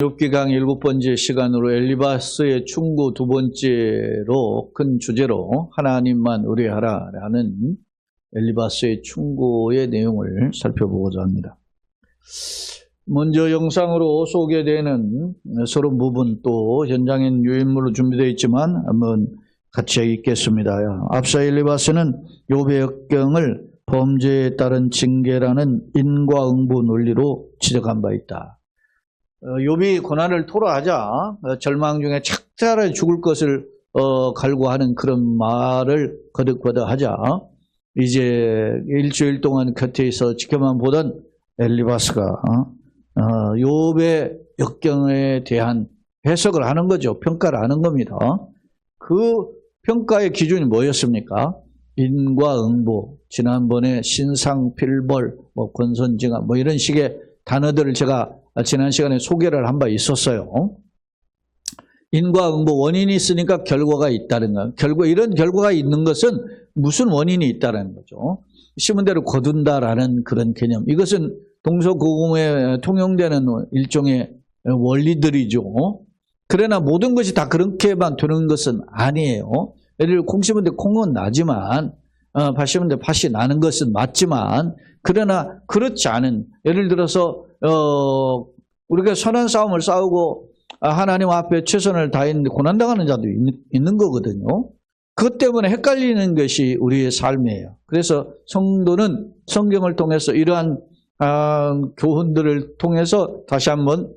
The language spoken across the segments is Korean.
욥기 강의 7번째 시간으로 엘리바스의 충고 2번째로 큰 주제로 하나님만 의뢰하라라는 엘리바스의 충고의 내용을 살펴보고자 합니다. 먼저 영상으로 소개되는 서론 부분 또 현장엔 유인물로 준비되어 있지만 한번 같이 읽겠습니다. 앞서 엘리바스는 욥의 역경을 범죄에 따른 징계라는 인과응보 논리로 지적한 바 있다. 욥이 고난을 토로하자 절망 중에 착자를 죽을 것을 갈구하는 그런 말을 거듭거듭하자 이제 일주일 동안 곁에 있어 지켜만 보던 엘리바스가 욥의 역경에 대한 해석을 하는 거죠. 평가를 하는 겁니다. 그 평가의 기준이 뭐였습니까? 인과응보, 지난번에 신상필벌, 권선징악 이런 식의 단어들을 제가 지난 시간에 소개를 한 바 있었어요. 인과응보, 원인이 있으니까 결과가 있다는 거. 이런 결과가 있는 것은 무슨 원인이 있다는 거죠. 심은 대로 거둔다라는 그런 개념. 이것은 동서고금에 통용되는 일종의 원리들이죠. 그러나 모든 것이 다 그렇게만 되는 것은 아니에요. 예를 들어 콩 심은 데 콩은 나지만 팥 심은 데 팥이 나는 것은 맞지만 그러나 그렇지 않은, 예를 들어서 우리가 선한 싸움을 싸우고 하나님 앞에 최선을 다했는데 고난당하는 자도 있는 거거든요. 그것 때문에 헷갈리는 것이 우리의 삶이에요. 그래서 성도는 성경을 통해서 이러한 교훈들을 통해서 다시 한번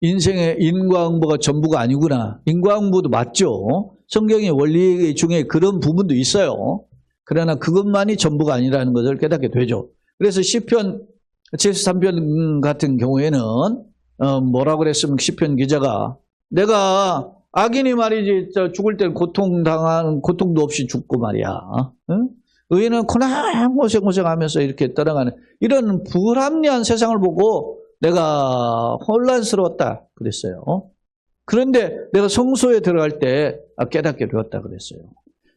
인생의 인과응보가 전부가 아니구나. 인과응보도 맞죠. 성경의 원리 중에 그런 부분도 있어요. 그러나 그것만이 전부가 아니라는 것을 깨닫게 되죠. 그래서 시편 73편 같은 경우에는 뭐라고 그랬으면 시편 기자가 내가 악인이 말이지 죽을 때 고통도 없이 죽고 말이야. 응? 의인은 고생하면서 이렇게 떠나가는 이런 불합리한 세상을 보고 내가 혼란스러웠다 그랬어요. 그런데 내가 성소에 들어갈 때 깨닫게 되었다 그랬어요.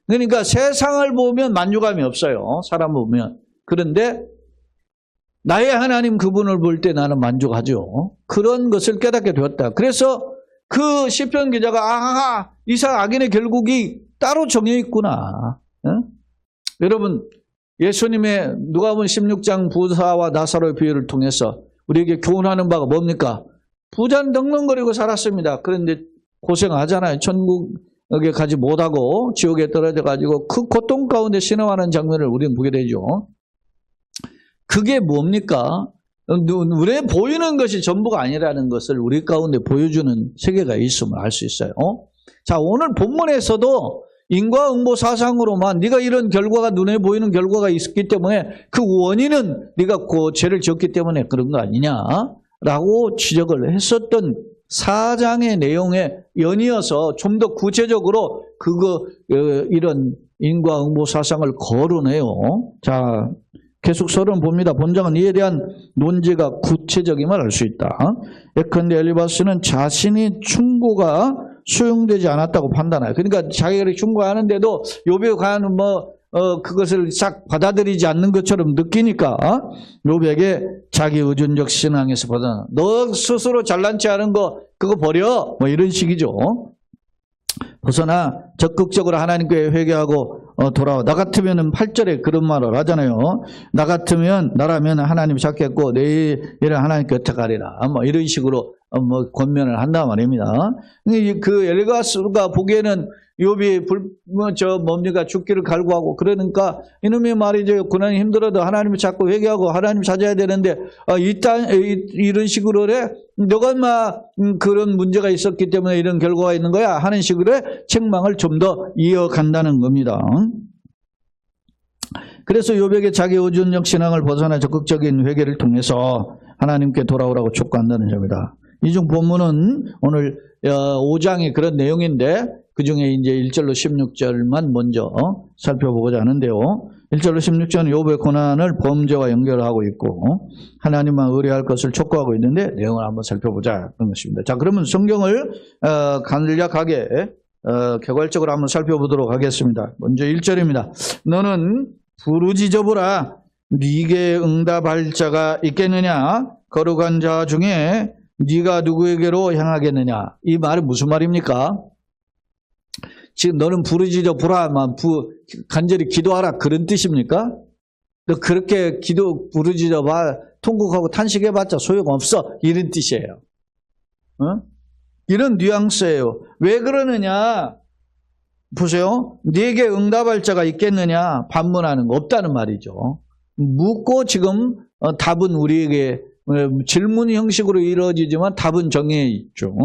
그러니까 세상을 보면 만족감이 없어요. 사람 보면. 그런데 나의 하나님 그분을 볼 때 나는 만족하죠. 그런 것을 깨닫게 되었다. 그래서 그 시편 기자가 이사 악인의 결국이 따로 정해 있구나. 응? 여러분 예수님의 누가복음 16장 부사와 나사로의 비유를 통해서 우리에게 교훈하는 바가 뭡니까? 부자는 덩렁거리고 살았습니다. 그런데 고생하잖아요. 천국에 가지 못하고 지옥에 떨어져가지고 그 고통 가운데 신음하는 장면을 우리는 보게 되죠. 그게 뭡니까? 눈에 보이는 것이 전부가 아니라는 것을 우리 가운데 보여주는 세계가 있음을 알 수 있어요. 자, 오늘 본문에서도 인과응보 사상으로만 네가 이런 결과가 눈에 보이는 결과가 있기 때문에 그 원인은 네가 그 죄를 지었기 때문에 그런 거 아니냐라고 지적을 했었던 사장의 내용에 연이어서 좀 더 구체적으로 이런 인과응보 사상을 거론해요. 자, 계속 서론 봅니다. 본장은 이에 대한 논지가 구체적임을 알 수 있다. 예컨대 엘리바스는 자신이 충고가 수용되지 않았다고 판단해요. 그러니까 자기가 충고하는데도 욥에 관한 그것을 싹 받아들이지 않는 것처럼 느끼니까 욥에게 자기 의존적 신앙에서 벗어나. 너 스스로 잘난 체 하는 거 그거 버려. 이런 식이죠. 벗어나 적극적으로 하나님께 회개하고 돌아와. 나 같으면 8절에 그런 말을 하잖아요. 나라면 하나님 찾겠고 내일은 하나님께 어떡하리라. 이런 식으로 권면을 한단 말입니다. 그 엘리바스가 보기에는 욥이 죽기를 갈구하고 그러니까 이놈의 말이죠. 고난이 힘들어도 하나님을 찾고 회개하고 하나님 찾아야 되는데 이런 식으로 해. 너가 그런 문제가 있었기 때문에 이런 결과가 있는 거야 하는 식으로 책망을 좀 더 이어간다는 겁니다. 그래서 욥에게 자기 의존적 신앙을 벗어나 적극적인 회개를 통해서 하나님께 돌아오라고 촉구한다는 점이다. 이중 본문은 오늘 5장이 그런 내용인데 그 중에 이제 1절로 16절만 먼저 살펴보고자 하는데요. 1절로 16절은 욥의 고난을 범죄와 연결하고 있고 하나님만 의뢰할 것을 촉구하고 있는데 내용을 한번 살펴보자 그런 것입니다. 자, 그러면 성경을 간략하게 개괄적으로 한번 살펴보도록 하겠습니다. 먼저 1절입니다. 너는 부르짖어보라. 네게 응답할 자가 있겠느냐? 거룩한 자 중에 네가 누구에게로 향하겠느냐? 이 말은 무슨 말입니까? 지금 너는 부르짖어 보라만 간절히 기도하라 그런 뜻입니까? 너 그렇게 부르짖어 봐 통곡하고 탄식해봤자 소용없어 이런 뜻이에요. 어? 이런 뉘앙스예요. 왜 그러느냐? 보세요. 네게 응답할 자가 있겠느냐? 반문하는 거 없다는 말이죠. 묻고 지금 답은 우리에게 질문 형식으로 이루어지지만 답은 정해 있죠.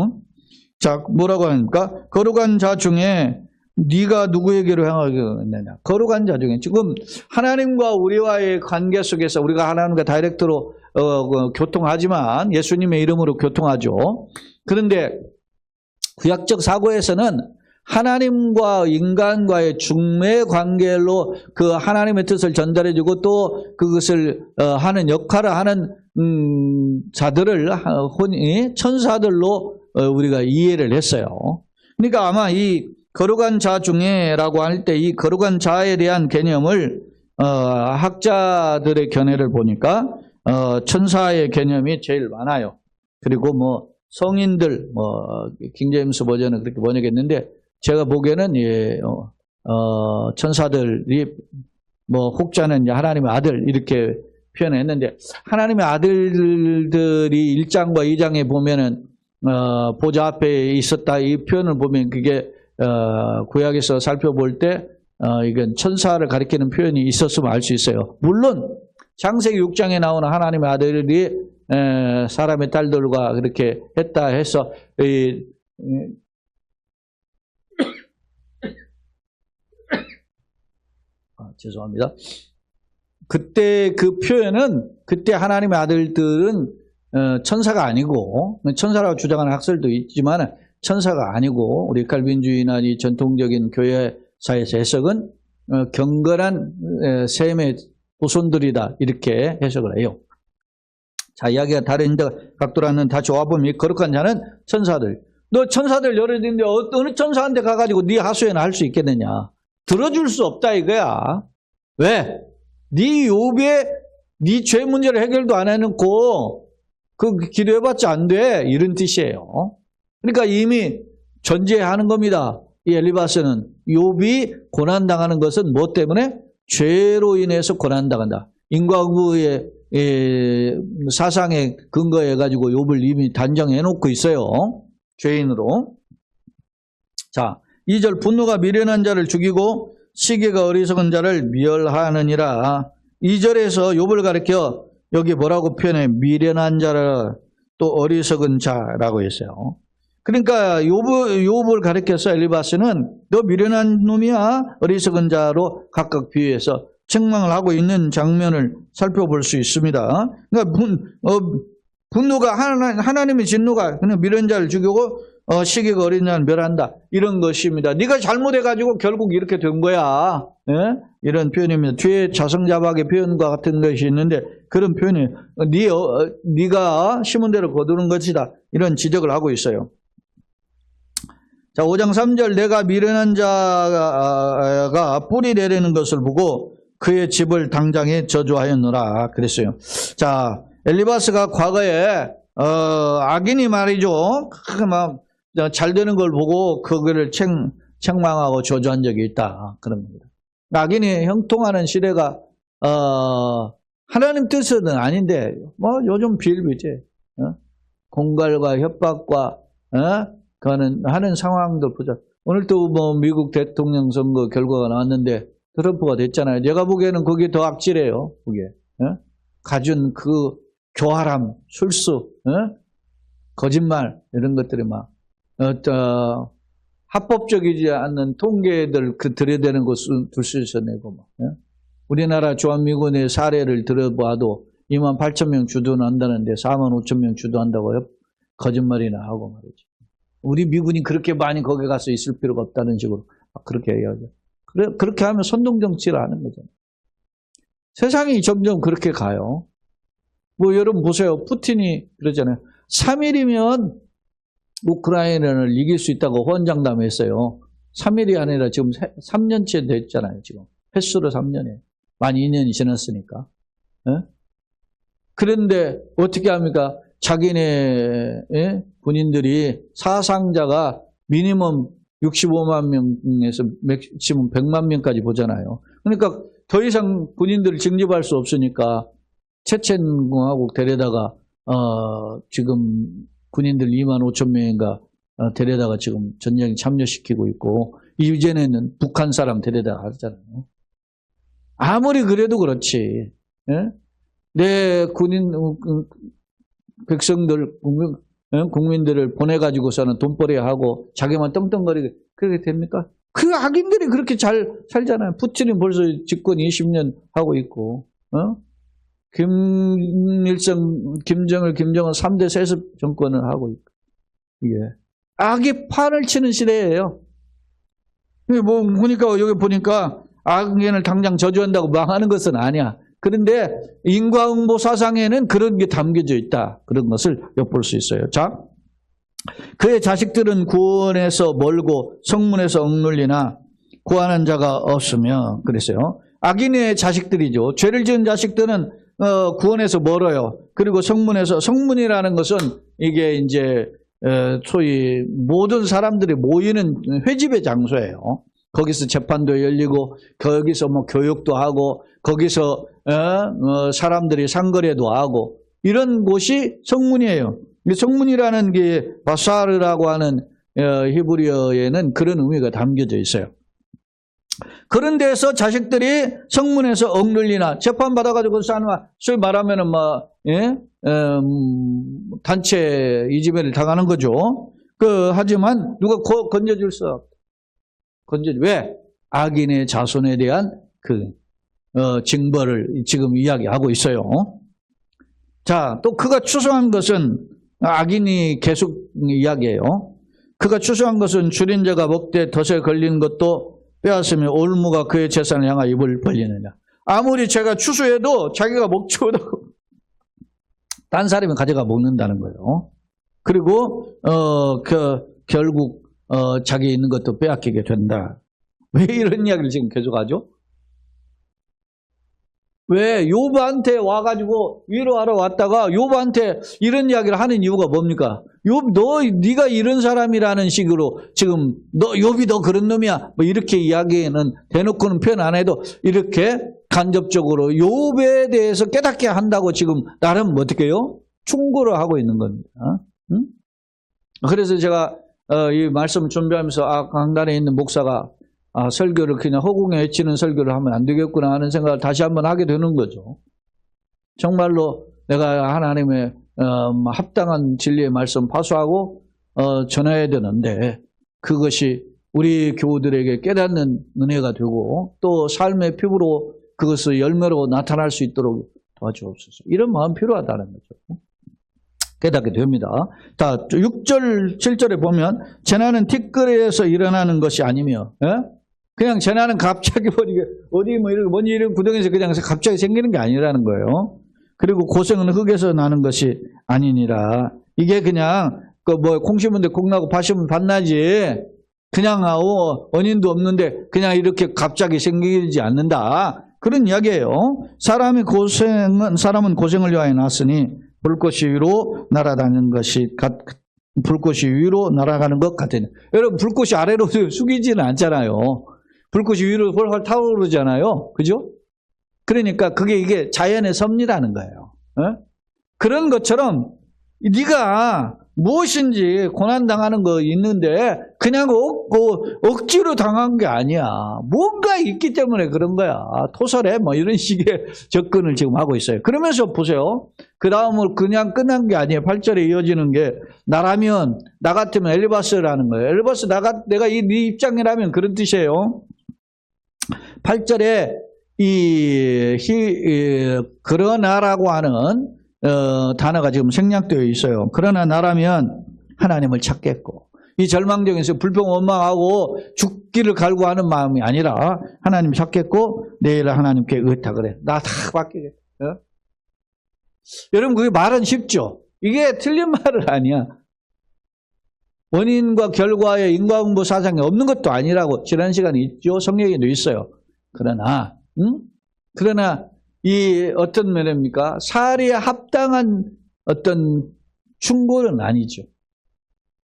자, 뭐라고 하니까 거룩한 자 중에 네가 누구에게로 향하겠느냐? 거룩한 자 중에 지금 하나님과 우리와의 관계 속에서 우리가 하나님과 다이렉트로 교통하지만 예수님의 이름으로 교통하죠. 그런데 구약적 사고에서는 하나님과 인간과의 중매 관계로 그 하나님의 뜻을 전달해주고 또 그것을 하는 역할을 하는 자들을 천사들로 우리가 이해를 했어요. 그러니까 아마 이 거룩한 자 중에라고 할 때 이 거룩한 자에 대한 개념을 학자들의 견해를 보니까 천사의 개념이 제일 많아요. 그리고 뭐 성인들 킹제임스 버전은 그렇게 번역했는데 제가 보기에는 천사들이 뭐 혹자는 하나님의 아들 이렇게 표현했는데 하나님의 아들들이 1장과 2장에 보면은 보좌 앞에 있었다 이 표현을 보면 그게 구약에서 살펴볼 때 이건 천사를 가리키는 표현이 있었으면 알 수 있어요. 물론 창세기 6장에 나오는 하나님의 아들이 사람의 딸들과 그렇게 했다 해서 죄송합니다. 그때 그 표현은 그때 하나님의 아들들은 천사가 아니고 천사라고 주장하는 학설도 있지만 천사가 아니고 우리 칼빈주의나 이 전통적인 교회사에서 해석은 경건한 셈의 후손들이다 이렇게 해석을 해요. 자, 이야기가 다른 각도라는 다 조합보면 거룩한 자는 천사들. 너 천사들 여러 있는데 어느 천사한테 가가지고 네 하소연을 할 수 있겠느냐? 들어줄 수 없다 이거야. 왜? 네 욥의 네 죄 문제를 해결도 안 해놓고 그 기도해봤자 안 돼 이런 뜻이에요. 그러니까 이미 전제하는 겁니다. 이 엘리바스는 욥이 고난당하는 것은 뭐 때문에? 죄로 인해서 고난당한다. 인과응보의 사상에 근거해가지고 욥을 이미 단정해놓고 있어요. 죄인으로. 자, 2절 분노가 미련한 자를 죽이고 시기가 어리석은 자를 멸하느니라. 2절에서 욥을 가리켜 여기 뭐라고 표현해? 미련한 자를 또 어리석은 자라고 했어요. 그러니까 욥을 가리켜서 엘리바스는 너 미련한 놈이야 어리석은 자로 각각 비유해서 책망을 하고 있는 장면을 살펴볼 수 있습니다. 그러니까 분노가 하나님의 진노가 그냥 미련한 자를 죽이고 시기가 어린 자를 멸한다 이런 것입니다. 네가 잘못해가지고 결국 이렇게 된 거야. 예? 이런 표현입니다. 뒤에 자성자박의 표현과 같은 것이 있는데 그런 표현이 네가 심은 대로 거두는 것이다 이런 지적을 하고 있어요. 자, 5장 3절 내가 미련한 자가 뿌리 내리는 것을 보고 그의 집을 당장에 저주하였노라 그랬어요. 자, 엘리바스가 과거에 악인이 말이죠. 막 잘 되는 걸 보고 그거를 책망하고 저주한 적이 있다 그런 겁니다. 악인이 형통하는 시대가 하나님 뜻은 아닌데 뭐 요즘 비일비재 공갈과 협박과 하는 상황들 보자. 오늘 또 뭐 미국 대통령 선거 결과가 나왔는데 트럼프가 됐잖아요. 내가 보기에는 그게 더 악질해요. 그게 가진 그 교활함, 술수, 거짓말 이런 것들이 막 합법적이지 않는 통계들 들여대는 것을 둘러서 내고 막. 우리나라 주한미군의 사례를 들어봐도 28,000명 주둔한다는데 45,000명 주둔한다고 거짓말이나 하고 말이지. 우리 미군이 그렇게 많이 거기 가서 있을 필요가 없다는 식으로 그렇게 이야기해요. 그렇게 하면 선동정치를 하는 거죠. 세상이 점점 그렇게 가요. 뭐 여러분 보세요. 푸틴이 그러잖아요. 3일이면 우크라이나를 이길 수 있다고 호언장담했어요. 3일이 아니라 지금 3년째 됐잖아요. 지금 횟수로 3년에. 만 2년이 지났으니까. 그런데 어떻게 합니까? 자기네 군인들이 사상자가 미니멈 65만 명에서 맥시멈 100만 명까지 보잖아요. 그러니까 더 이상 군인들을 징집할 수 없으니까 체첸공화국 데려다가 지금 군인들 2만 5천 명인가 데려다가 지금 전쟁에 참여시키고 있고, 이제는 북한 사람 데려다가 하잖아요. 아무리 그래도 그렇지. 예? 내 군인 백성들 국민들을 보내가지고서는 돈벌이 하고 자기만 떵떵거리게 그렇게 됩니까? 그 악인들이 그렇게 잘 살잖아요. 푸틴이 벌써 집권 20년 하고 있고, 김일성, 김정은 3대 세습 정권을 하고 있고, 이게 악이 판을 치는 시대예요. 뭐 보니까 여기 보니까 악인을 당장 저주한다고 망하는 것은 아니야. 그런데 인과응보 사상에는 그런 게 담겨져 있다. 그런 것을 엿볼 수 있어요. 자, 그의 자식들은 구원에서 멀고 성문에서 억눌리나 구하는 자가 없으며 그랬어요. 악인의 자식들이죠. 죄를 지은 자식들은 구원에서 멀어요. 그리고 성문이라는 것은 이게 이제 소위 모든 사람들이 모이는 회집의 장소예요. 거기서 재판도 열리고 거기서 뭐 교육도 하고 거기서 사람들이 상거래도 하고 이런 곳이 성문이에요. 성문이라는 게 바사르라고 하는 히브리어에는 그런 의미가 담겨져 있어요. 그런 데서 자식들이 성문에서 억눌리나 재판받아가지고 사는, 소위 말하면은 단체 이지배를 당하는 거죠. 하지만 누가 건져줄 수 없다. 왜? 악인의 자손에 대한 징벌을 지금 이야기하고 있어요. 자, 또 그가 추수한 것은 악인이 계속 이야기해요. 그가 추수한 것은 줄인 자가 먹되 덫에 걸린 것도 빼앗으며 올무가 그의 재산을 향하여 입을 벌리느냐. 아무리 제가 추수해도 자기가 먹지 못하고 딴 사람이 가져가 먹는다는 거예요. 그리고 결국 자기 있는 것도 빼앗기게 된다. 왜 이런 이야기를 지금 계속하죠? 왜 욥한테 와가지고 위로하러 왔다가 욥한테 이런 이야기를 하는 이유가 뭡니까? 욥, 네가 이런 사람이라는 식으로 지금 욥이 너 그런 놈이야. 뭐 이렇게 이야기는 대놓고는 표현 안 해도 이렇게 간접적으로 욥에 대해서 깨닫게 한다고 지금 나름 어떻게 해요? 충고를 하고 있는 겁니다. 응? 그래서 제가 이 말씀 준비하면서 강단에 있는 목사가 설교를 그냥 허공에 외치는 설교를 하면 안 되겠구나 하는 생각을 다시 한번 하게 되는 거죠. 정말로 내가 하나님의 합당한 진리의 말씀 파수하고 전해야 되는데 그것이 우리 교우들에게 깨닫는 은혜가 되고 또 삶의 피부로 그것을 열매로 나타날 수 있도록 도와주옵소서. 이런 마음 필요하다는 거죠. 깨닫게 됩니다. 자, 6절, 7절에 보면 재난은 티끌에서 일어나는 것이 아니며 그냥 재난은 갑자기 어디 뭐 이런 구덩이에서 그냥 갑자기 생기는 게 아니라는 거예요. 그리고 고생은 흙에서 나는 것이 아니니라. 이게 그냥 콩 심은데 콩 나고 팥 심으면 팥 나지. 그냥 원인도 없는데 그냥 이렇게 갑자기 생기지 않는다. 그런 이야기예요. 사람은 고생을 위하여 났으니 불꽃이 위로 날아가는 것 같으니. 여러분, 불꽃이 아래로 숙이지는 않잖아요. 불꽃이 위로 훨훨 타오르잖아요. 그죠? 그러니까 이게 자연의 섭리라는 거예요. 그런 것처럼 네가 무엇인지 고난당하는 거 있는데 그냥 억지로 당한 게 아니야. 뭔가 있기 때문에 그런 거야. 토설해 뭐 이런 식의 접근을 지금 하고 있어요. 그러면서 보세요. 그 다음으로 그냥 끝난 게 아니에요. 8절에 이어지는 게 나라면 나 같으면 엘리바스라는 거예요. 엘리바스 내가 네 입장이라면 그런 뜻이에요. 8절에 그러나라고 하는 단어가 지금 생략되어 있어요. 그러나 나라면 하나님을 찾겠고 이 절망적에서 불평 원망하고 죽기를 갈구하는 마음이 아니라 하나님 찾겠고 내일 하나님께 의탁을 해. 나 다 맡기겠다. 여러분 그게 말은 쉽죠. 이게 틀린 말은 아니야. 원인과 결과의 인과응보 사상이 없는 것도 아니라고 지난 시간에 있죠. 성경에도 있어요. 그러나 이 어떤 면입니까? 사리에 합당한 어떤 충고는 아니죠.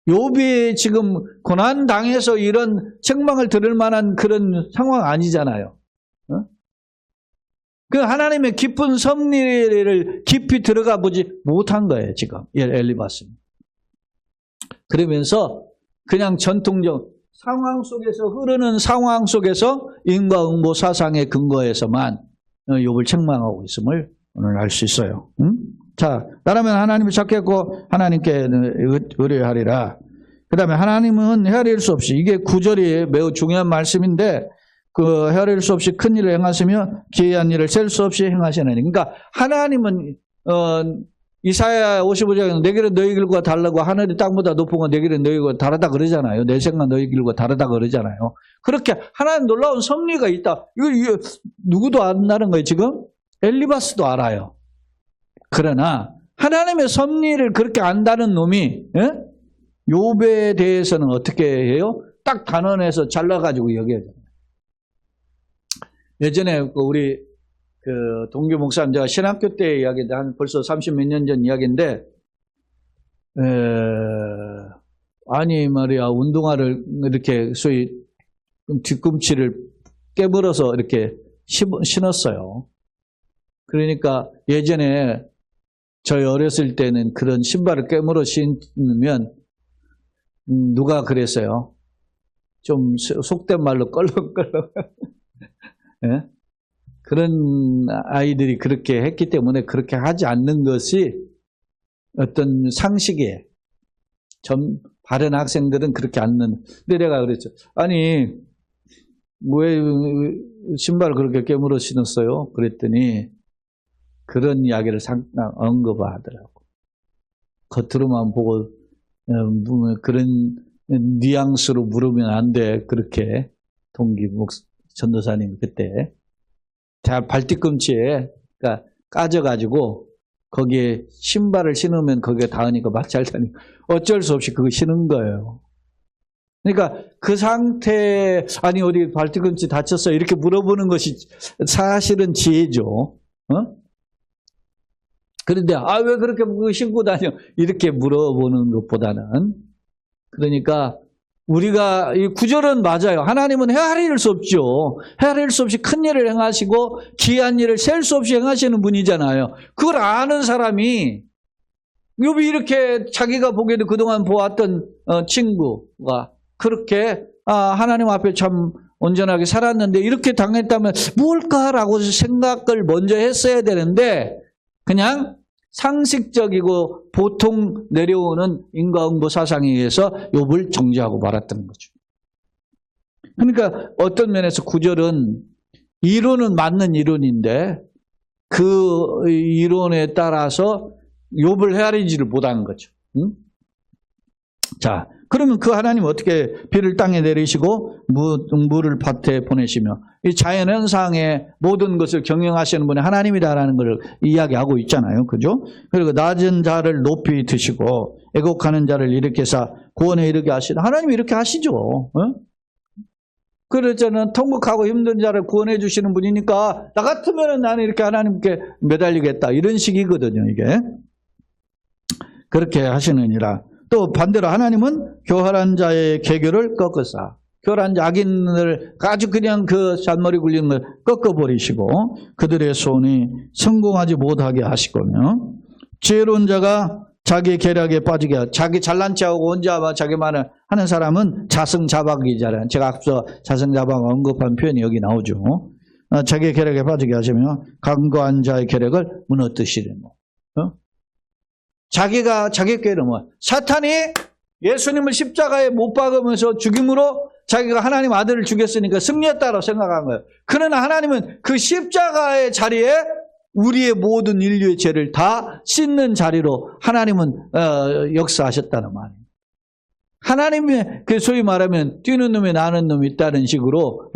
욥이 지금 고난 당해서 이런 책망을 들을 만한 그런 상황 아니잖아요. 그 하나님의 깊은 섭리를 깊이 들어가 보지 못한 거예요, 지금 엘리바스는. 그러면서 그냥 전통적 상황 속에서 흐르는 상황 속에서 인과응보 사상의 근거에서만 욥을 책망하고 있음을 오늘 알 수 있어요. 자, 나라면 하나님을 찾겠고 하나님께 의뢰하리라. 그 다음에 하나님은 헤아릴 수 없이, 이게 9절이 매우 중요한 말씀인데, 그 헤아릴 수 없이 큰 일을 행하시며 기이한 일을 셀 수 없이 행하시나니. 그러니까 하나님은 이사야 55장에서 내 길은 너희 길과 다르고 하늘이 땅보다 높은 건 내 길은 너희 길과 다르다 그러잖아요. 내 생각 너희 길과 다르다 그러잖아요. 그렇게 하나님 놀라운 섭리가 있다. 이거 누구도 안다는 거예요, 지금? 엘리바스도 알아요. 그러나 하나님의 섭리를 그렇게 안다는 놈이 욥에 대해서는 어떻게 해요? 딱 단언해서 잘라가지고 여겨요. 예전에 우리 동교 목사님, 제가 신학교 때 이야기인데 한 벌써 30몇 년 전 이야기인데, 아니 말이야, 운동화를 이렇게 소위 뒤꿈치를 깨물어서 이렇게 신었어요. 그러니까 예전에 저희 어렸을 때는 그런 신발을 깨물어 신으면 누가 그랬어요? 좀 속된 말로 껄렁껄렁. 예? 그런 아이들이 그렇게 했기 때문에 그렇게 하지 않는 것이 어떤 상식이에요. 좀 바른 학생들은 그렇게 않는. 근데 내가 그랬죠. 아니, 왜 신발을 그렇게 깨물어 신었어요? 그랬더니 그런 이야기를 언급하더라고. 겉으로만 보고 그런 뉘앙스로 물으면 안 돼. 그렇게 동기 전도사님 그때 발뒤꿈치에 그러니까 까져가지고 거기에 신발을 신으면 거기에 닿으니까 막 잘 다니고 어쩔 수 없이 그거 신은 거예요. 그러니까 그 상태, 아니 어디 발뒤꿈치 다쳤어요? 이렇게 물어보는 것이 사실은 지혜죠. 그런데 왜 그렇게 신고 다녀? 이렇게 물어보는 것보다는, 그러니까 우리가 이 구절은 맞아요. 하나님은 헤아릴 수 없죠. 헤아릴 수 없이 큰 일을 행하시고 기이한 일을 셀 수 없이 행하시는 분이잖아요. 그걸 아는 사람이, 욥이 이렇게 자기가 보기에도 그동안 보았던 친구가 그렇게 하나님 앞에 참 온전하게 살았는데 이렇게 당했다면 뭘까라고 생각을 먼저 했어야 되는데 그냥 상식적이고 보통 내려오는 인과응보 사상에 의해서 욥을 정죄하고 말았던 거죠. 그러니까 어떤 면에서 구절은 이론은 맞는 이론인데 그 이론에 따라서 욥을 헤아리지를 못한 거죠. 자, 그러면 그 하나님 어떻게 비를 땅에 내리시고 물을 밭에 보내시며 이 자연현상의 모든 것을 경영하시는 분이 하나님이다라는 걸 이야기하고 있잖아요. 그죠? 그리고 낮은 자를 높이 드시고 애곡하는 자를 일으켜서 구원에 이르게 하시다. 하나님이 이렇게 하시죠. 그러잖아요. 통곡하고 힘든 자를 구원해 주시는 분이니까 나 같으면 나는 이렇게 하나님께 매달리겠다. 이런 식이거든요. 이게. 그렇게 하시느니라. 또 반대로 하나님은 교활한 자의 계교를 꺾으사, 교활한 자 악인을 아주 그냥 그 잔머리 굴리는 걸 꺾어버리시고 그들의 손이 성공하지 못하게 하시거든요. 지혜로운 자가 자기 계략에 빠지게 하고, 자기 잘난 체하고 혼자 자기만을 하는 사람은 자승자박이잖아요. 제가 앞서 자승자박 언급한 표현이 여기 나오죠. 자기 계략에 빠지게 하시며 강고한 자의 계략을 무너뜨시리니. 자기가 자기께는 사탄이 예수님을 십자가에 못 박으면서 죽임으로 자기가 하나님 아들을 죽였으니까 승리했다고 생각한 거예요. 그러나 하나님은 그 십자가의 자리에 우리의 모든 인류의 죄를 다 씻는 자리로 하나님은 역사하셨다는 말이에요. 하나님의 그 소위 말하면 뛰는 놈이 나는 놈이 있다는 식으로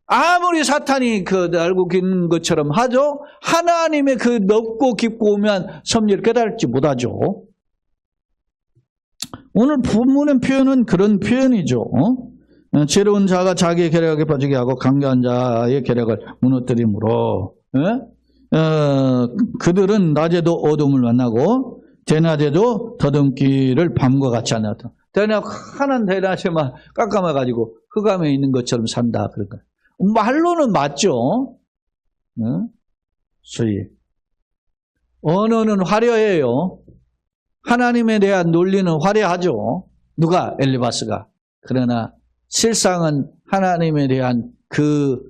아무리 사탄이 알고 있는 것처럼 하죠. 하나님의 그 넓고 깊고 오면 섭리를 깨달지 못하죠. 오늘 본문의 표현은 그런 표현이죠. 지혜로운 자가 자기의 계략에 빠지게 하고 강교한 자의 계략을 무너뜨림으로 그들은 낮에도 어둠을 만나고 대낮에도 더듬기를 밤과 같이 하나다. 대낮 하는 대낮에만 깜깜해가지고 흑암에 있는 것처럼 산다. 그런 거예요. 말로는 맞죠. 응? 소위 언어는 화려해요. 하나님에 대한 논리는 화려하죠. 누가? 엘리바스가. 그러나 실상은 하나님에 대한 그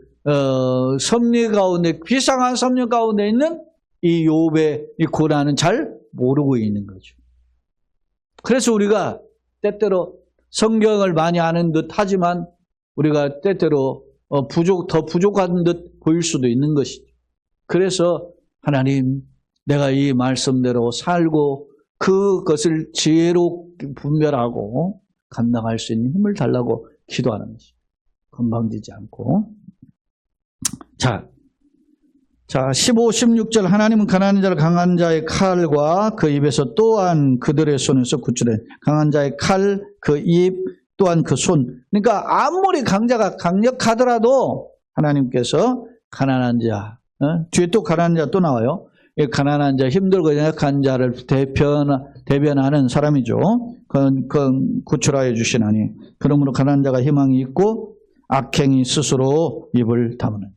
섭리 가운데, 비상한 섭리 가운데 있는 이 욥의 이 고난은 잘 모르고 있는 거죠. 그래서 우리가 때때로 성경을 많이 아는 듯 하지만 우리가 때때로 더 부족한 듯 보일 수도 있는 것이죠. 그래서 하나님, 내가 이 말씀대로 살고 그것을 지혜로 분별하고 감당할 수 있는 힘을 달라고 기도하는 것이죠. 건방지지 않고. 자, 15, 16절 하나님은 가난한 자를 강한 자의 칼과 그 입에서 또한 그들의 손에서 구출해. 강한 자의 칼, 그 입, 또한 그 손. 그러니까 아무리 강자가 강력하더라도 하나님께서 가난한 자, 뒤에 또 가난한 자 또 나와요. 가난한 자, 힘들고 약한 자를 대변하는 사람이죠. 그건 구출하여 주시나니. 그러므로 가난한 자가 희망이 있고 악행이 스스로 입을 다무는.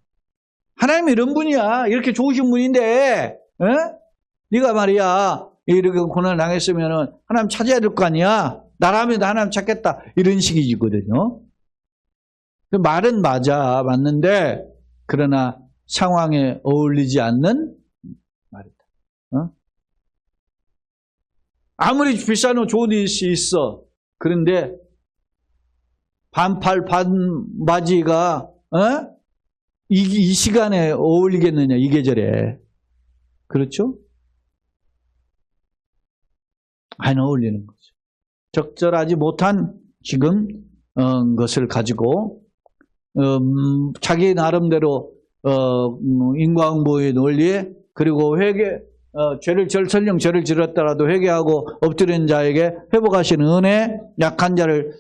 하나님이 이런 분이야. 이렇게 좋으신 분인데, 네가 말이야 이렇게 고난을 당했으면 하나님 찾아야 될 거 아니야. 나라면 하나님 찾겠다. 이런 식이거든요. 말은 맞는데 그러나 상황에 어울리지 않는 말이다. 아무리 비싼 옷 좋은 옷이 있어. 그런데 반팔 반바지가 이 시간에 어울리겠느냐, 이 계절에. 그렇죠? 안 어울리는 거죠. 적절하지 못한 지금 것을 가지고 자기 나름대로 인과응보의 논리에, 그리고 회개, 설령 죄를 지었더라도 회개하고 엎드린 자에게 회복하시는 은혜, 약한 자를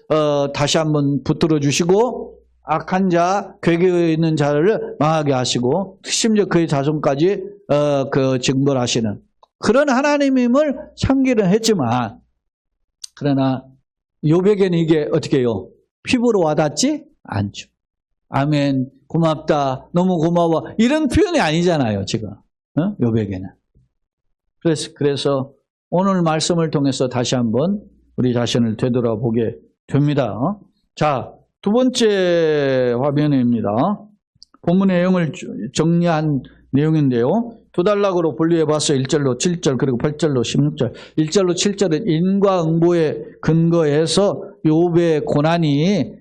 다시 한번 붙들어 주시고 악한 자, 괴계에 있는 자를 망하게 하시고 심지어 그의 자손까지 징벌하시는 그런 하나님임을 상기는 했지만, 그러나 욥에게는 이게 어떻게 해요? 피부로 와닿지 않죠. 아멘, 고맙다, 너무 고마워, 이런 표현이 아니잖아요 지금 욥에게는. 그래서 오늘 말씀을 통해서 다시 한번 우리 자신을 되돌아보게 됩니다. 자, 두 번째 화면입니다. 본문의 내용을 정리한 내용인데요. 두 단락으로 분류해봤어요. 1절로 7절 그리고 8절로 16절. 1절로 7절은 인과응보에 근거해서 욥의 고난이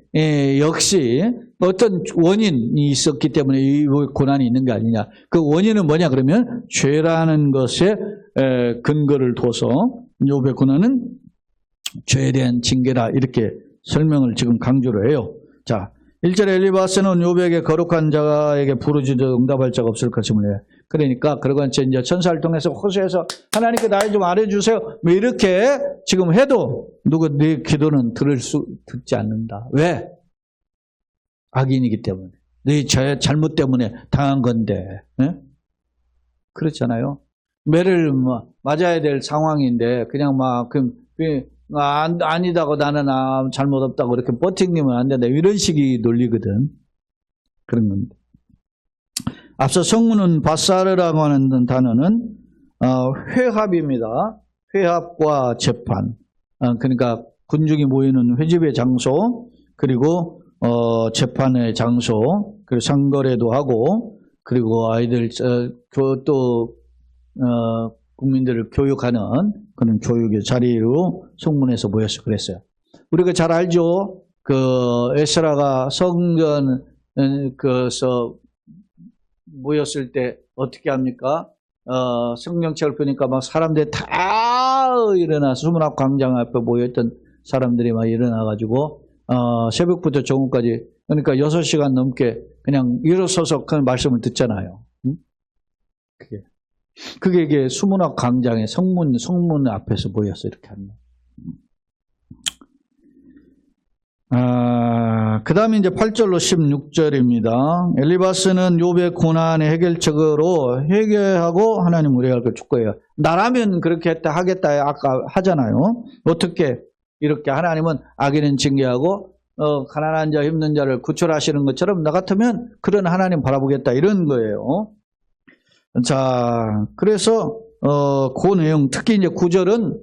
역시 어떤 원인이 있었기 때문에 이 고난이 있는 게 아니냐. 그 원인은 뭐냐 그러면 죄라는 것에 근거를 둬서 욥의 고난은 죄에 대한 징계다, 이렇게 설명을 지금 강조를 해요. 자, 1절에 엘리바스는 욥에게 거룩한 자에게 부르짖어 응답할 자가 없을 것임을. 그러니까 그러건 이제 천사를 통해서 호소해서 하나님께 날 좀 알아주세요, 뭐 이렇게 지금 해도 네 기도는 듣지 않는다. 왜? 악인이기 때문에, 네 잘못 때문에 당한 건데. 그렇잖아요. 매를 맞아야 될 상황인데 그냥 막 아니다고 나는 잘못 없다고 이렇게 버팅기면 안 된다, 이런 식이 논리거든. 그런 건데. 앞서 성문은 바사르라고 하는 단어는 회합입니다. 회합과 재판. 그러니까 군중이 모이는 회집의 장소, 그리고 재판의 장소, 그리고 상거래도 하고, 그리고 아이들 또 국민들을 교육하는 그런 교육의 자리로 성문에서 모여서 그랬어요. 우리가 잘 알죠. 에스라가 성전 모였을 때 어떻게 합니까? 성경책을 보니까 막 사람들이 다 일어나서 수문학 광장 앞에 모였던 사람들이 막 일어나가지고 새벽부터 정오까지, 그러니까 6시간 넘게 그냥 일어서서 그 말씀을 듣잖아요. 그게 이게 수문학 광장에 성문 앞에서 모여서 이렇게 하는. 그 다음에 이제 8절로 16절입니다. 엘리바스는 욥의 고난의 해결책으로 회개하고 하나님 의뢰할 걸 축구해요. 나라면 그렇게 했다 하겠다 아까 하잖아요. 어떻게 이렇게 하나님은 악인은 징계하고 가난한 자 힘든 자를 구출하시는 것처럼 나 같으면 그런 하나님 바라보겠다 이런 거예요. 자, 그래서 그 내용 특히 이제 9절은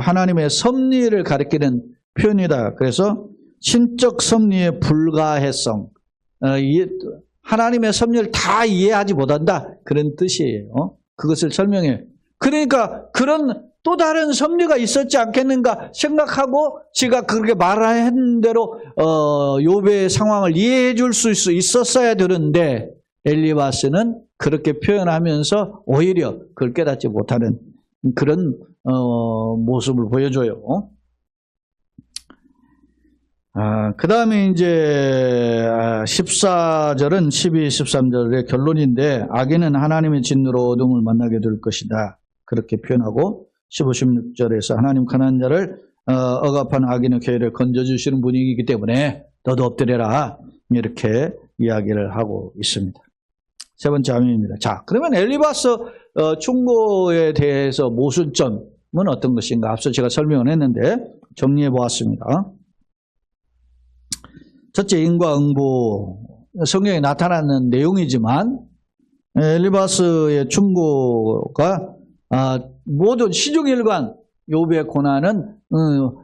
하나님의 섭리를 가리키는 표현이다. 그래서 신적 섭리의 불가해성, 하나님의 섭리를 다 이해하지 못한다 그런 뜻이에요. 그것을 설명해. 그러니까 그런 또 다른 섭리가 있었지 않겠는가 생각하고 지가 그렇게 말한 대로 욥의 상황을 이해해 줄 수 있었어야 되는데 엘리바스는 그렇게 표현하면서 오히려 그걸 깨닫지 못하는 그런 모습을 보여줘요. 그 다음에 이제 14절은 12, 13절의 결론인데 악인은 하나님의 진노로 어둠을 만나게 될 것이다. 그렇게 표현하고 15, 16절에서 하나님 가난한 자를 억압한 악인의 괴를 건져주시는 분이기 때문에 너도 엎드려라. 이렇게 이야기를 하고 있습니다. 세 번째 아멘입니다. 자, 그러면 엘리바스 충고에 대해서 모순점은 어떤 것인가? 앞서 제가 설명을 했는데 정리해 보았습니다. 첫째, 인과응보. 성경에 나타나는 내용이지만 엘리바스의 충고가 모든 시중일관 욥의 고난은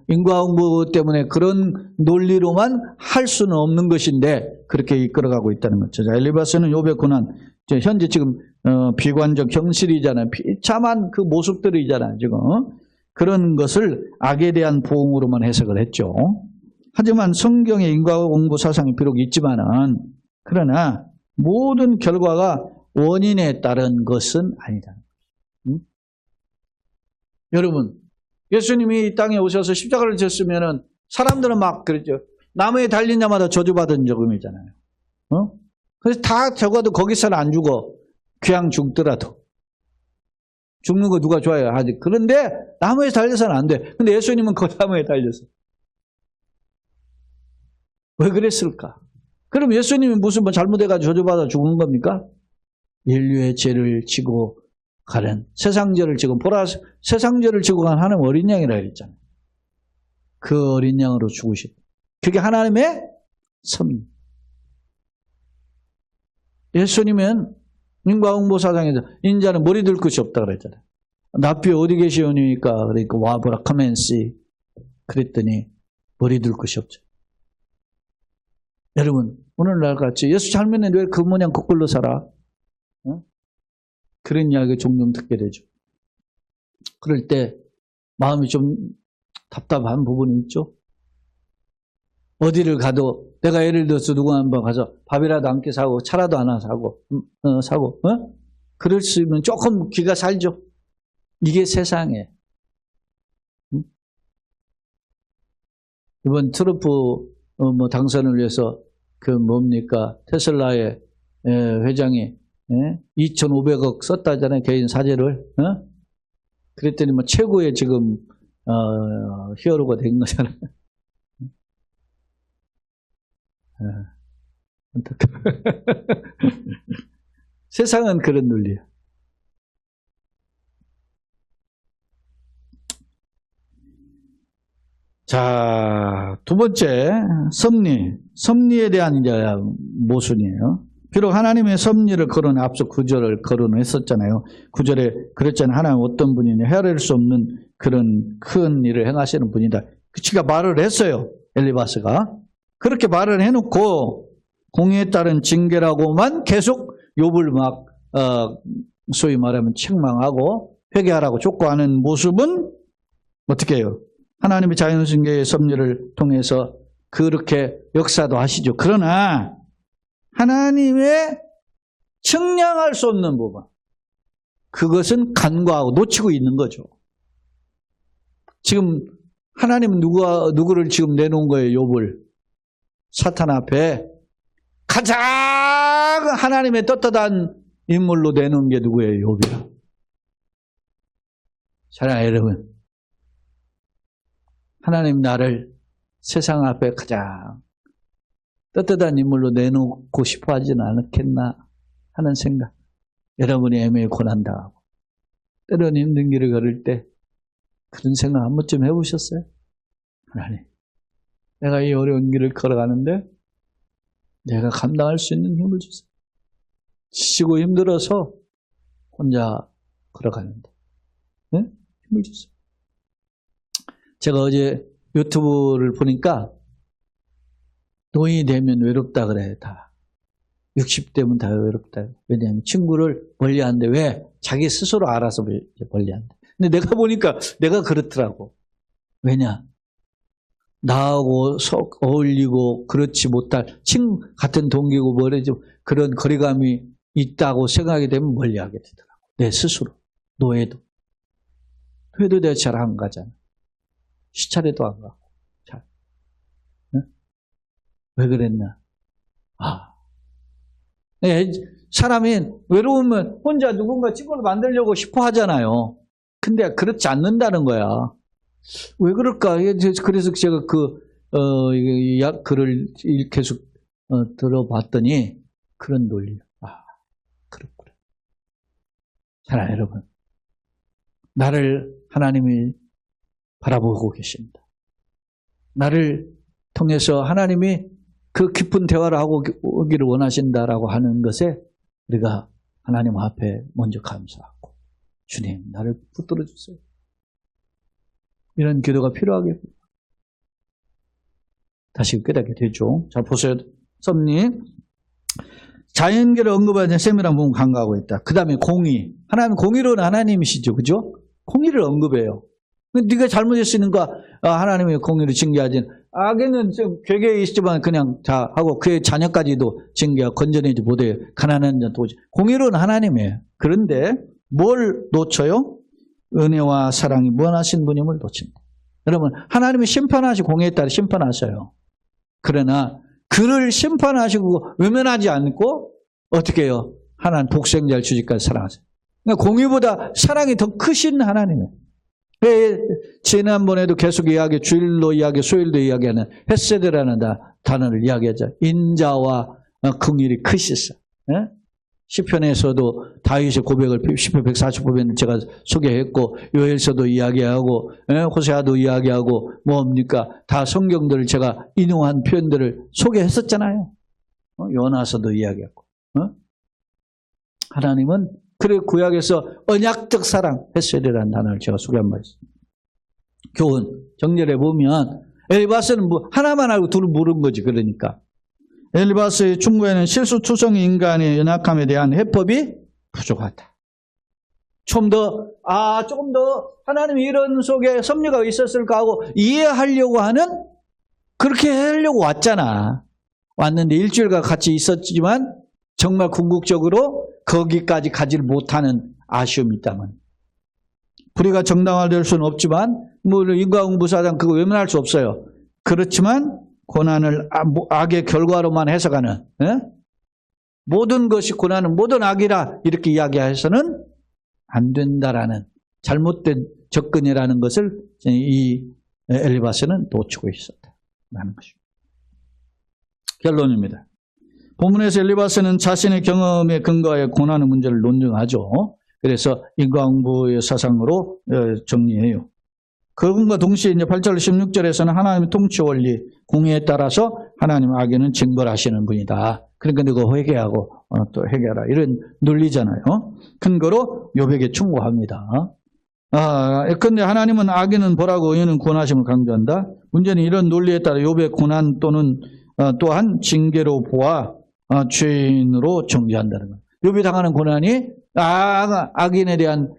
인과응보 때문에 그런 논리로만 할 수는 없는 것인데 그렇게 이끌어가고 있다는 거죠. 엘리바스는 욥의 고난, 현재 지금 비관적 현실이잖아요. 비참한 그 모습들이잖아요. 지금 그런 것을 악에 대한 보응으로만 해석을 했죠. 하지만 성경의 인과응보 사상이 비록 있지만은 그러나 모든 결과가 원인에 따른 것은 아니다. 여러분, 예수님이 이 땅에 오셔서 십자가를 졌으면은 사람들은 막 그랬죠. 나무에 달린 자마다 저주받은 적음이잖아요. 그래서 다 적어도 거기서는 안 죽어. 그냥 죽더라도. 죽는 거 누가 좋아해요? 하지. 그런데 나무에 달려서는 안 돼. 근데 예수님은 그 나무에 달렸어. 왜 그랬을까? 그럼 예수님이 무슨 잘못해가지고 저주받아 죽은 겁니까? 인류의 죄를 지고 가는 세상죄를 지고 세상죄를 지고 간 하나님 어린 양이라 그랬잖아요. 그 어린 양으로 죽으신 그게 하나님의 섭리. 예수님은 인과응보 사상에서 인자는 머리 들 것이 없다 그랬잖아요. 납비 어디 계시오니까 그러니까 와보라 카멘시 그랬더니 머리 들 것이 없죠. 여러분 오늘날 같이 예수 잘 믿는데 왜 그 모양 거꾸로 살아? 그런 이야기 종종 듣게 되죠. 그럴 때 마음이 좀 답답한 부분이 있죠. 어디를 가도 내가 예를 들어서 누구 한번 가서 밥이라도 한 끼 사고 차라도 하나 사고 그럴 수 있으면 조금 귀가 살죠. 이게 세상에. 이번 트럼프 당선을 위해서 그 뭡니까 테슬라의 회장이 2,500억 썼다잖아요. 개인 사재를. 그랬더니 뭐 최고의 지금 히어로가 된 거잖아요. 세상은 그런 논리야. 자, 두 번째 섭리에 대한 이제 모순이에요. 비록 하나님의 섭리를 거론해 앞서 9절을 거론했었잖아요. 9절에 그랬잖아요. 하나님 어떤 분이냐 헤아릴 수 없는 그런 큰 일을 행하시는 분이다. 그치가 말을 했어요. 엘리바스가. 그렇게 말을 해놓고 공의에 따른 징계라고만 계속 욥을 막 소위 말하면 책망하고 회개하라고 촉구하는 모습은 어떻게 해요? 하나님의 자연승계의 섭리를 통해서 그렇게 역사도 하시죠. 그러나 하나님의 측량할 수 없는 부분 그것은 간과하고 놓치고 있는 거죠. 지금 하나님은 누구를 지금 내놓은 거예요? 욥을 사탄 앞에 가장 하나님의 떳떳한 인물로 내놓은 게 누구예요? 욥이야. 사랑하는 여러분, 하나님 나를 세상 앞에 가장 떳떳한 인물로 내놓고 싶어 하진 않겠나 하는 생각. 여러분이 애매히 고난당하고 때로는 힘든 길을 걸을 때 그런 생각 한 번쯤 해보셨어요? 하나님, 내가 이 어려운 길을 걸어가는데 내가 감당할 수 있는 힘을 주세요. 지치고 힘들어서 혼자 걸어가는데 네? 힘을 주세요. 제가 어제 유튜브를 보니까 노인이 되면 외롭다 그래. 다 60대면 다 외롭다. 왜냐하면 친구를 멀리하는데 왜? 자기 스스로 알아서 멀리한다. 근데 내가 보니까 내가 그렇더라고. 왜냐? 나하고 어울리고 그렇지 못할 같은 동기고 뭐래죠. 그런 거리감이 있다고 생각이 되면 멀리하게 되더라고. 내 스스로. 노예도. 회도 내가 잘 안 가잖아. 시차례도 안 가고. 잘. 네? 왜 그랬나? 사람이 외로우면 혼자 누군가 친구를 만들려고 싶어 하잖아요. 근데 그렇지 않는다는 거야. 왜 그럴까? 그래서 제가 글을 계속 들어봤더니 그런 논리. 그렇구나. 자, 여러분. 나를 하나님이 바라보고 계십니다. 나를 통해서 하나님이 그 깊은 대화를 하고 오기를 원하신다라고 하는 것에 우리가 하나님 앞에 먼저 감사하고 주님 나를 붙들어 주세요. 이런 기도가 필요하겠군요. 다시 깨닫게 되죠. 자 보세요. 섭님 자연계를 언급하는 셈이라는 부분 간과하고 있다. 그 다음에 공의. 하나님 공의로는 하나님이시죠. 그죠? 공의를 언급해요. 네가 잘못했으니까 하나님의 공의를 징계하진. 악에는 좀 괴계에 있지만 그냥 다 하고 그의 자녀까지도 징계하고 건져내지 못해요. 가난한 자 도저히. 공의로는 하나님이에요. 그런데 뭘 놓쳐요? 은혜와 사랑이 무한하신 분임을 놓칩니다. 여러분 하나님이 심판하시고 공의에 따라 심판하셔요. 그러나 그를 심판하시고 외면하지 않고 어떻게 해요? 하나님 독생자를 주시기까지 사랑하세요. 그러니까 공의보다 사랑이 더 크신 하나님이에요. 지난번에도 계속 주일로 수요일도 이야기하는 헤세드라는 단어를 이야기하죠. 인자와 긍휼이 크시사. 예? 시편에서도 다윗의 고백을 시편 149편을 제가 소개했고 요엘서도 이야기하고 호세아도 이야기하고 뭡니까? 다 성경들을 제가 인용한 표현들을 소개했었잖아요. 요나서도 이야기했고. 하나님은 그래 구약에서 언약적 사랑, 헤세드라는 단어를 제가 소개한 바 있습니다. 교훈, 정렬해 보면 엘리바스는 하나만 알고 둘을 모르는 거지. 그러니까 엘리바스의 충고에는 실수투성이 인간의 연약함에 대한 해법이 부족하다. 조금 더 하나님이 이런 속에 섭리가 있었을까 하고 이해하려고 하는 그렇게 하려고 왔는데 일주일간 같이 있었지만 정말 궁극적으로 거기까지 가지를 못하는 아쉬움이 있다면 불의가 정당화될 수는 없지만 인과응보사상 그거 외면할 수 없어요. 그렇지만 고난을 악의 결과로만 해석하는 모든 것이 고난은 모든 악이라 이렇게 이야기해서는 안 된다라는 잘못된 접근이라는 것을 이 엘리바스는 놓치고 있었다라는 것입니다. 결론입니다. 본문에서 엘리바스는 자신의 경험에 근거하여 고난의 문제를 논증하죠. 그래서 인과응보의 사상으로 정리해요. 그분과 동시에 이제 8절 16절에서는 하나님의 통치 원리, 공의에 따라서 하나님 악에는 징벌하시는 분이다. 그러니까 너가 회개하고 또 회개하라. 이런 논리잖아요. 근거로 욥에게 충고합니다. 그런데 하나님은 악에는 벌하고 의인은 구원하심을 강조한다. 문제는 이런 논리에 따라 욥의 고난 또한 징계로 보아 죄인으로 정죄한다는 거예요. 욥이 당하는 고난이 악인에 대한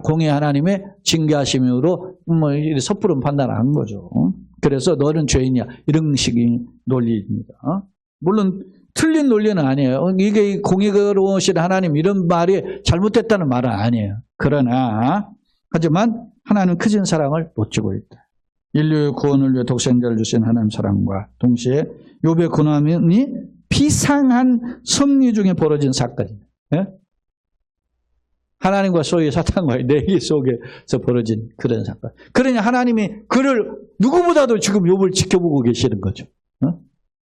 공의 하나님의 징계하심으로 섣부른 판단을 한 거죠. 그래서 너는 죄인이야. 이런 식의 논리입니다. 물론 틀린 논리는 아니에요. 이게 공의로우신 하나님 이런 말이 잘못됐다는 말은 아니에요. 그러나 하지만 하나님은 크신 사랑을 놓치고 있다. 인류의 구원을 위해 독생자를 주신 하나님 사랑과 동시에 욥의 고난이 비상한 섭리 중에 벌어진 사건입니다. 예? 하나님과 소위 사탄과의 내기 속에서 벌어진 그런 사건. 그러니 하나님이 그를 누구보다도 지금 욥을 지켜보고 계시는 거죠.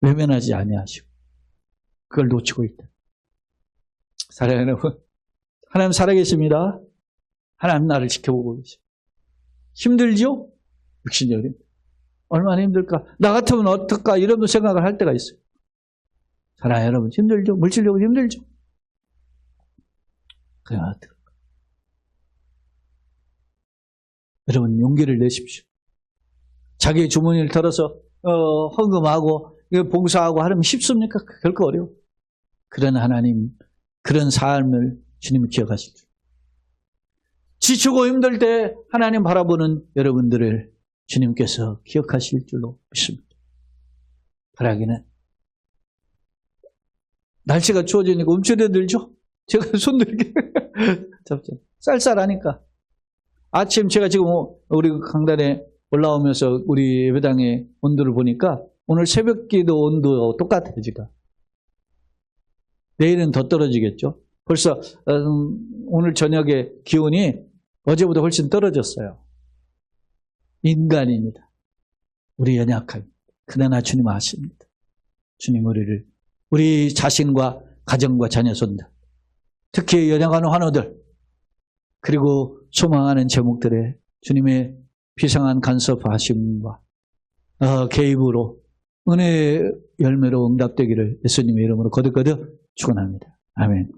외면하지 아니하시고 그걸 놓치고 있다. 사랑하는 여러분, 하나님 살아계십니다. 하나님 나를 지켜보고 계십니다. 힘들죠? 육신적인. 얼마나 힘들까? 나 같으면 어떨까? 이런 생각을 할 때가 있어요. 사랑하는 여러분, 힘들죠? 물질적으로 힘들죠? 그냥 어떡할까? 여러분, 용기를 내십시오. 자기의 주머니를 털어서 헌금하고 봉사하고 하려면 쉽습니까? 결코 어려워. 그런 하나님, 그런 삶을 주님이 기억하시죠. 지치고 힘들 때 하나님 바라보는 여러분들을 주님께서 기억하실 줄로 믿습니다. 바라기는 날씨가 추워지니까 움츠러들죠? 제가 손들게 잡죠. 쌀쌀하니까. 아침 제가 지금 우리 강단에 올라오면서 우리 예배당의 온도를 보니까 오늘 새벽기도 온도 똑같아요, 지금. 내일은 더 떨어지겠죠. 벌써 오늘 저녁에 기온이 어제보다 훨씬 떨어졌어요. 인간입니다. 우리 연약합니다. 그러나 주님 아십니다. 주님 우리 자신과 가정과 자녀손들, 특히 연약한 환우들, 그리고 소망하는 제목들의 주님의 비상한 간섭하심과 개입으로 은혜의 열매로 응답되기를 예수님의 이름으로 거듭거듭 축원합니다. 아멘.